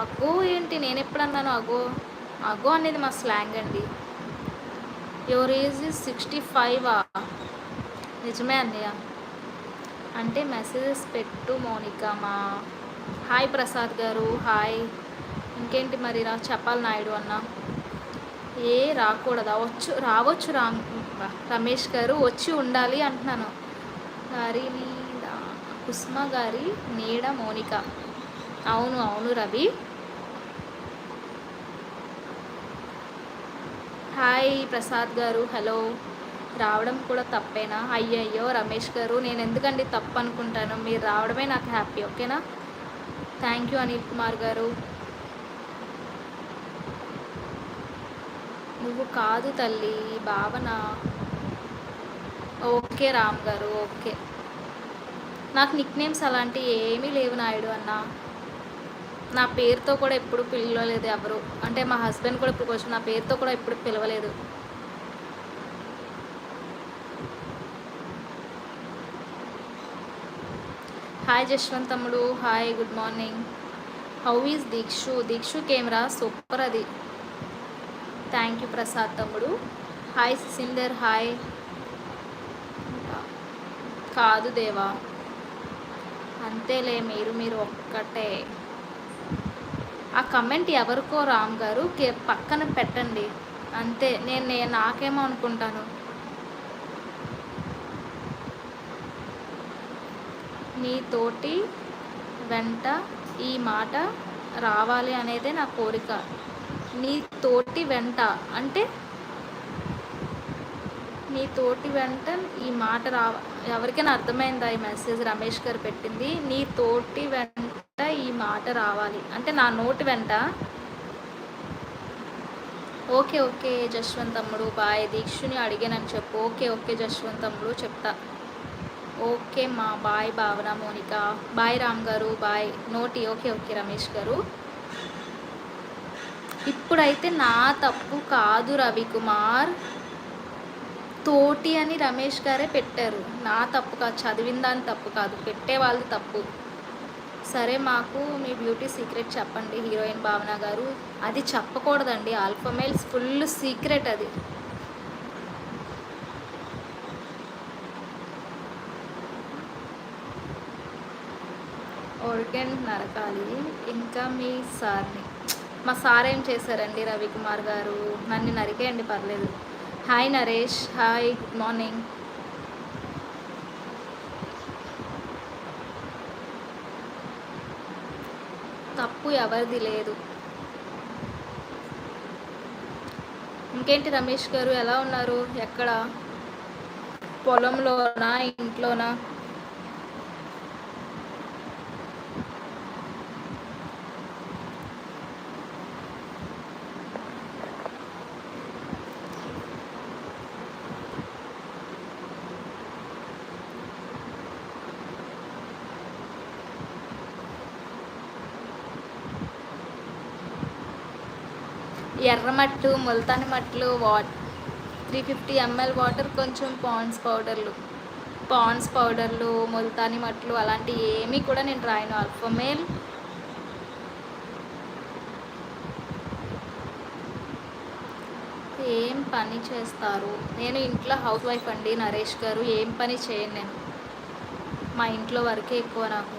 అగో ఏంటి, నేను ఎప్పుడు అన్నాను అగో? అగో అనేది మా స్లాంగ్ అండి. Your age 65. నిజమే అన్నయ్య. అంటే మెసేజెస్ పెట్టు మౌనిక మా. హాయ్ ప్రసాద్ గారు, హాయ్. ఇంకేంటి మరి చెప్పాలి నాయుడు అన్న. రాకూడదా? రావచ్చు రమేష్ గారు, వచ్చి ఉండాలి అంటున్నాను. గారి నీడ కుస్మ గారి నీడ మౌనిక. అవును అవును రవి. హాయ్ ప్రసాద్ గారు, హలో. రావడం కూడా తప్పేనా? అయ్యయ్యో రమేష్ గారు, నేను ఎందుకండి తప్పు అనుకుంటాను, మీరు రావడమే నాకు హ్యాపీ. ఓకేనా? థ్యాంక్ యూ అనిల్ కుమార్ గారు. నువ్వు కాదు తల్లి, భావన. ఓకే రామ్ గారు, ఓకే. నాకు నిక్ నేమ్స్ అలాంటివి ఏమీ లేవు నాయుడు అన్న. నా పేరుతో కూడా ఎప్పుడు పిలవలేదు ఎవరు. అంటే మా హస్బెండ్ కూడా ఇప్పుడు కొంచెం నా పేరుతో కూడా ఎప్పుడు పిలవలేదు. హాయ్ జశ్వంత్ తమ్ముడు, hi, good morning. How is Deekshu camera super అది. థ్యాంక్ యూ ప్రసాద్ తమ్ముడు. హాయ్ సిందర్, హాయ్. కాదు దేవా, అంతేలే, మీరు ఒక్కటే. ఆ కమెంట్ ఎవరికో రామ్ గారు పక్కన పెట్టండి అంతే. నేను నాకేమో అనుకుంటాను. నీతోటి వెంట ఈ మాట రావాలి అనేదే నా కోరిక. నీతోటి వెంట అంటే నీతోటి వెంట ఈ మాట ఎవరికైనా అర్థమైందా ఈ మెసేజ్? రమేష్ గారు పెట్టింది నీతోటి వెంట ఈ మాట రావాలి అంటే నా నోటి వెంట. ఓకే ఓకే జశ్వంత్ తమ్ముడు, బాయ్. దీక్షుని అడిగానని చెప్పు. ఓకే ఓకే జశ్వంత్ తమ్ముడు, చెప్తా. ఓకే మా, బాయ్ భావన మోనిక, బాయ్ రామ్ గారు, బాయ్. నోటి ఓకే ఓకే రమేష్ గారు. ఇప్పుడైతే నా తప్పు కాదు రవికుమార్, తోటి అని రమేష్ గారే పెట్టారు. నా తప్పు కాదు, చదివిన దాని తప్పు కాదు, పెట్టే వాళ్ళు తప్పు. సరే మాకు మీ బ్యూటీ సీక్రెట్ చెప్పండి హీరోయిన్ భావన గారు. అది చెప్పకూడదండి, ఆల్ఫామెయిల్స్ ఫుల్ సీక్రెట్ అది. ఓర్గన్ నరకాలి ఇంకా మీ సార్ని. మా సార్ ఏం చేశారండి రవికుమార్ గారు? నన్ను నరికేయండి పర్లేదు. Hi Naresh, hi, good morning. తప్పు ఎవరిది లేదు. ఇంకేంటి రమేష్ గారు, ఎలా ఉన్నారు? ఎక్కడ, పొలంలోనా ఇంట్లోనా? ఎర్రమట్టు, ముల్తాని మట్లు, 350 ml వాటర్, కొంచెం పాండ్స్ పౌడర్లు, ముల్తాని మట్లు అలాంటివి ఏమీ కూడా నేను రాయను. ఆల్ఫామెయిల్. ఏం పని చేస్తారు? నేను ఇంట్లో హౌస్ వైఫ్ అండి నరేష్ గారు. ఏం పని చేయను నేను, మా ఇంట్లో వరకే ఎక్కువ నాకు.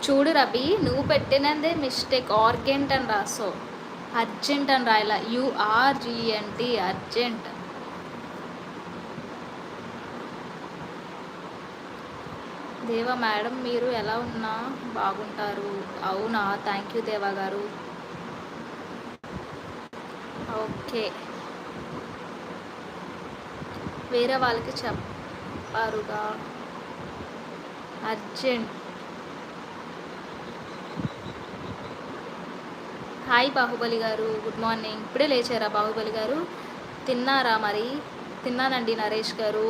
చూడు రవి, నువ్వు పెట్టినదే మిస్టేక్. ఆర్గెంట్ అని రాసో, అర్జెంట్ అని రాయలా. URGENT, urgent. దేవా మేడం, మీరు ఎలా ఉన్నా బాగుంటారు. అవునా, థ్యాంక్ యూ దేవా గారు. ఓకే, వేరే వాళ్ళకి చెప్పారుగా, అర్జెంట్. హాయ్ బాహుబలి గారు, గుడ్ మార్నింగ్. ఇప్పుడే లేచారా బాహుబలి గారు? తిన్నారా మరి? తిన్నానండి నరేష్ గారు.